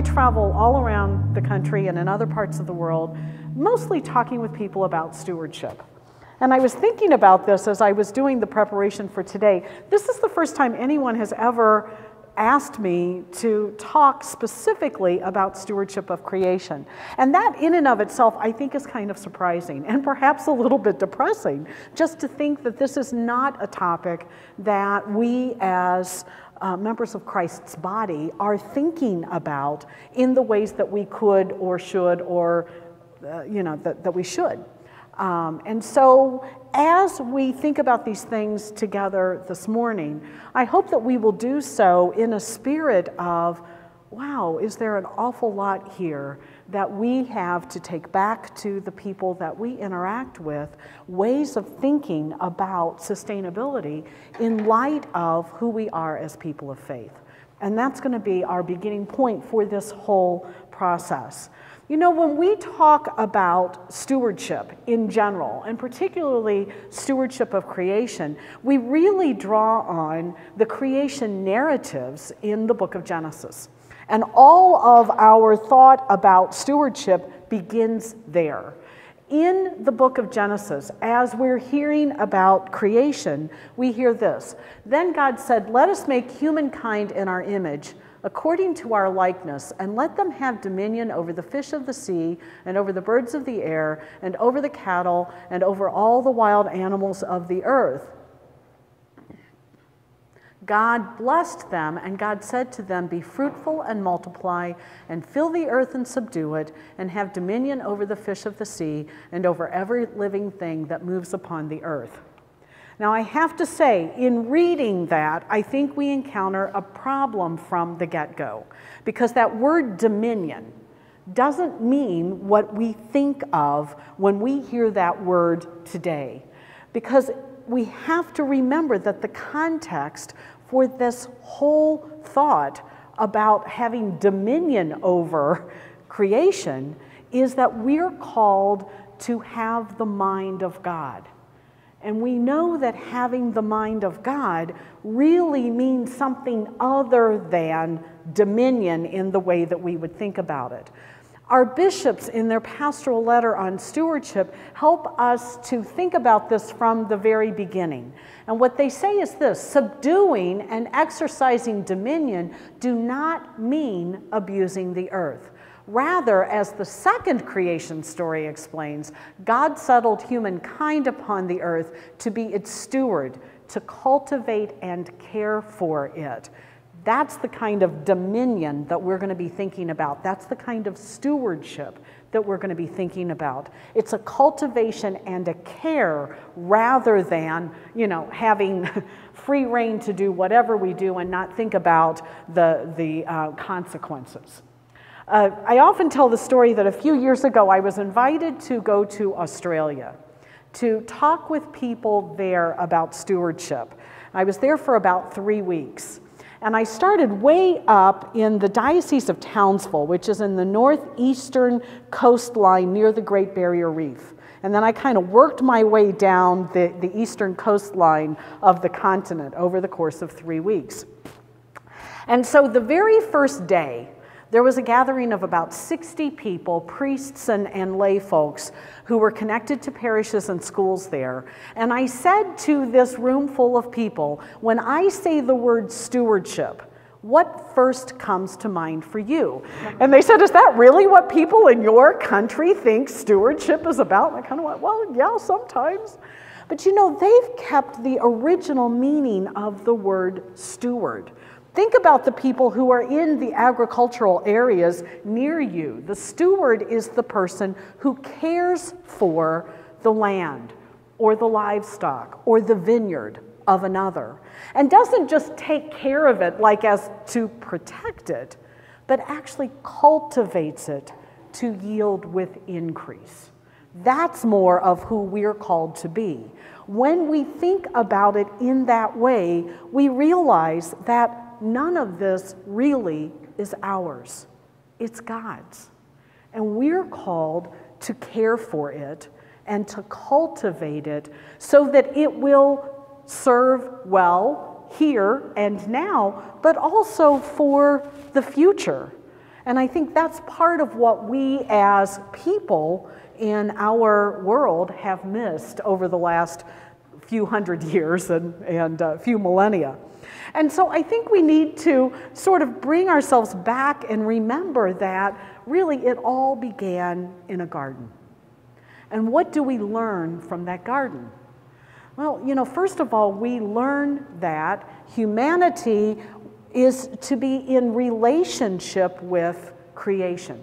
travel all around the country and in other parts of the world, mostly talking with people about stewardship. And I was thinking about this as I was doing the preparation for today. This is the first time anyone has ever asked me to talk specifically about stewardship of creation. And that in and of itself, I think, is kind of surprising and perhaps a little bit depressing, just to think that this is not a topic that we as members of Christ's body are thinking about in the ways that we could or should or, that we should. And so as we think about these things together this morning, I hope that we will do so in a spirit of, wow, is there an awful lot here that we have to take back to the people that we interact with, ways of thinking about sustainability in light of who we are as people of faith. And that's going to be our beginning point for this whole process. You know, when we talk about stewardship in general, and particularly stewardship of creation, we really draw on the creation narratives in the book of Genesis. And all of our thought about stewardship begins there. In the book of Genesis, as we're hearing about creation, we hear this. Then God said, "Let us make humankind in our image, according to our likeness, and let them have dominion over the fish of the sea, and over the birds of the air, and over the cattle, and over all the wild animals of the earth." God blessed them, and God said to them, "Be fruitful and multiply, and fill the earth and subdue it, and have dominion over the fish of the sea, and over every living thing that moves upon the earth." Now, I have to say, in reading that, I think we encounter a problem from the get-go, because that word dominion doesn't mean what we think of when we hear that word today, because we have to remember that the context for this whole thought about having dominion over creation is that we're called to have the mind of God. And we know that having the mind of God really means something other than dominion in the way that we would think about it. Our bishops, in their pastoral letter on stewardship, help us to think about this from the very beginning. And what they say is this: subduing and exercising dominion do not mean abusing the earth. Rather, as the second creation story explains, God settled humankind upon the earth to be its steward, to cultivate and care for it. That's the kind of dominion that we're going to be thinking about. That's the kind of stewardship that we're going to be thinking about. It's a cultivation and a care rather than, having free rein to do whatever we do and not think about the consequences. I often tell the story that a few years ago I was invited to go to Australia to talk with people there about stewardship. I was there for about 3 weeks. And I started way up in the Diocese of Townsville, which is in the northeastern coastline near the Great Barrier Reef. And then I kind of worked my way down the eastern coastline of the continent over the course of 3 weeks. And so the very first day, there was a gathering of about 60 people, priests and lay folks, who were connected to parishes and schools there. And I said to this room full of people, when I say the word stewardship, what first comes to mind for you? And they said, is that really what people in your country think stewardship is about? And I kind of went, well, yeah, sometimes. But they've kept the original meaning of the word steward. Think about the people who are in the agricultural areas near you. The steward is the person who cares for the land or the livestock or the vineyard of another, and doesn't just take care of it like as to protect it, but actually cultivates it to yield with increase. That's more of who we're called to be. When we think about it in that way, we realize that none of this really is ours. It's God's. And we're called to care for it and to cultivate it so that it will serve well here and now, but also for the future. And I think that's part of what we as people in our world have missed over the last few hundred years and few millennia. And so I think we need to sort of bring ourselves back and remember that really it all began in a garden. And what do we learn from that garden? Well, first of all, we learn that humanity is to be in relationship with creation,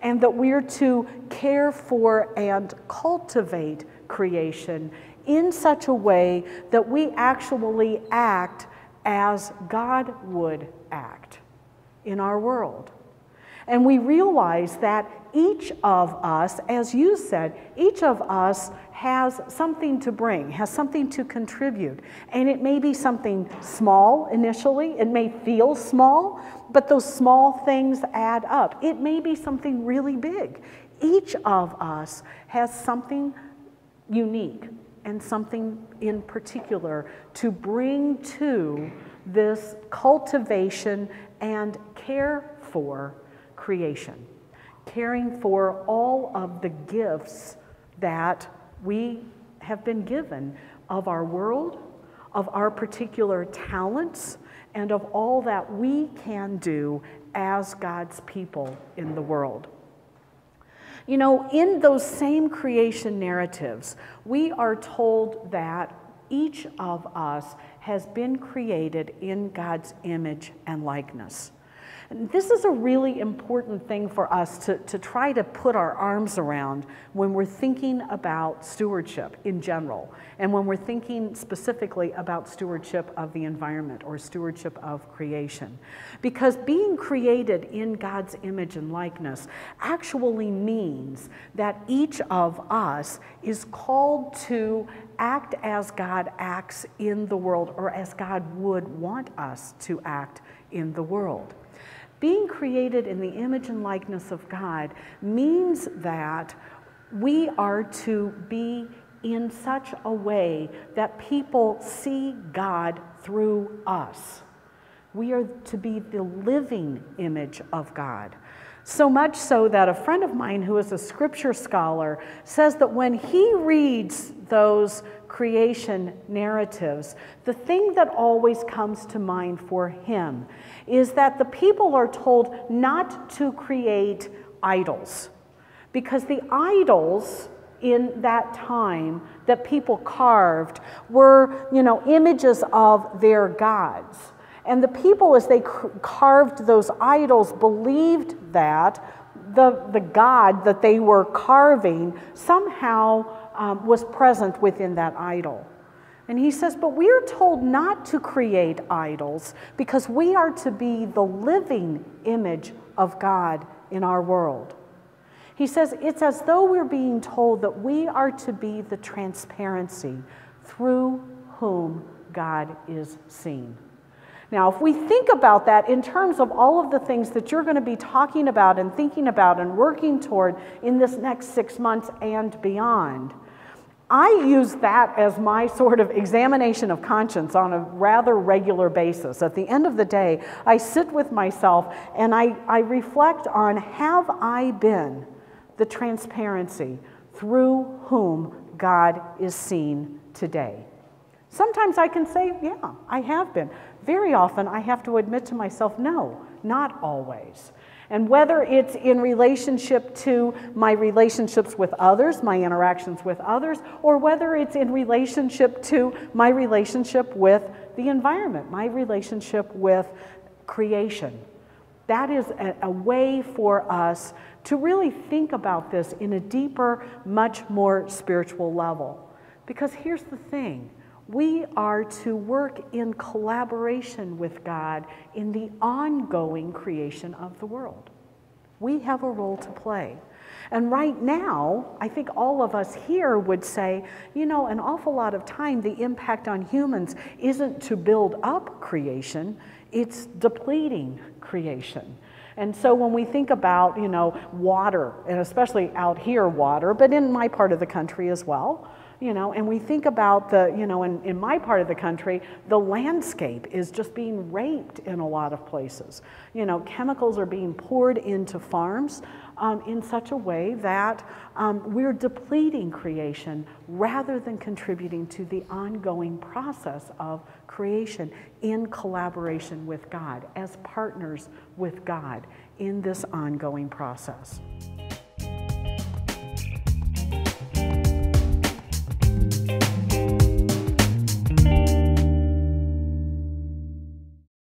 and that we're to care for and cultivate creation in such a way that we actually act as God would act in our world. And we realize that each of us, as you said, each of us has something to bring, has something to contribute. And it may be something small initially, it may feel small, but those small things add up. It may be something really big. Each of us has something unique and something in particular to bring to this cultivation and care for creation, caring for all of the gifts that we have been given of our world, of our particular talents, and of all that we can do as God's people in the world. In those same creation narratives, we are told that each of us has been created in God's image and likeness. And this is a really important thing for us to try to put our arms around when we're thinking about stewardship in general, and when we're thinking specifically about stewardship of the environment or stewardship of creation. Because being created in God's image and likeness actually means that each of us is called to act as God acts in the world, or as God would want us to act in the world. Being created in the image and likeness of God means that we are to be in such a way that people see God through us. We are to be the living image of God. So much so that a friend of mine who is a scripture scholar says that when he reads those creation narratives, the thing that always comes to mind for him is that the people are told not to create idols, because the idols in that time that people carved were, images of their gods. And the people, as they carved those idols, believed that the God that they were carving somehow was present within that idol. And he says, but we are told not to create idols because we are to be the living image of God in our world. He says it's as though we're being told that we are to be the transparency through whom God is seen. Now, if we think about that in terms of all of the things that you're going to be talking about and thinking about and working toward in this next 6 months and beyond, I use that as my sort of examination of conscience on a rather regular basis. At the end of the day, I sit with myself and I reflect on, have I been the transparency through whom God is seen today? Sometimes I can say, yeah, I have been. Very often I have to admit to myself, no, not always. And whether it's in relationship to my relationships with others, my interactions with others, or whether it's in relationship to my relationship with the environment, my relationship with creation. That is a way for us to really think about this in a deeper, much more spiritual level. Because here's the thing. We are to work in collaboration with God in the ongoing creation of the world. We have a role to play. And right now, I think all of us here would say, an awful lot of time, the impact on humans isn't to build up creation, it's depleting creation. And so when we think about, water, and especially out here water, but in my part of the country as well, and we think about in my part of the country, the landscape is just being raped in a lot of places. Chemicals are being poured into farms in such a way that we're depleting creation rather than contributing to the ongoing process of creation in collaboration with God, as partners with God in this ongoing process.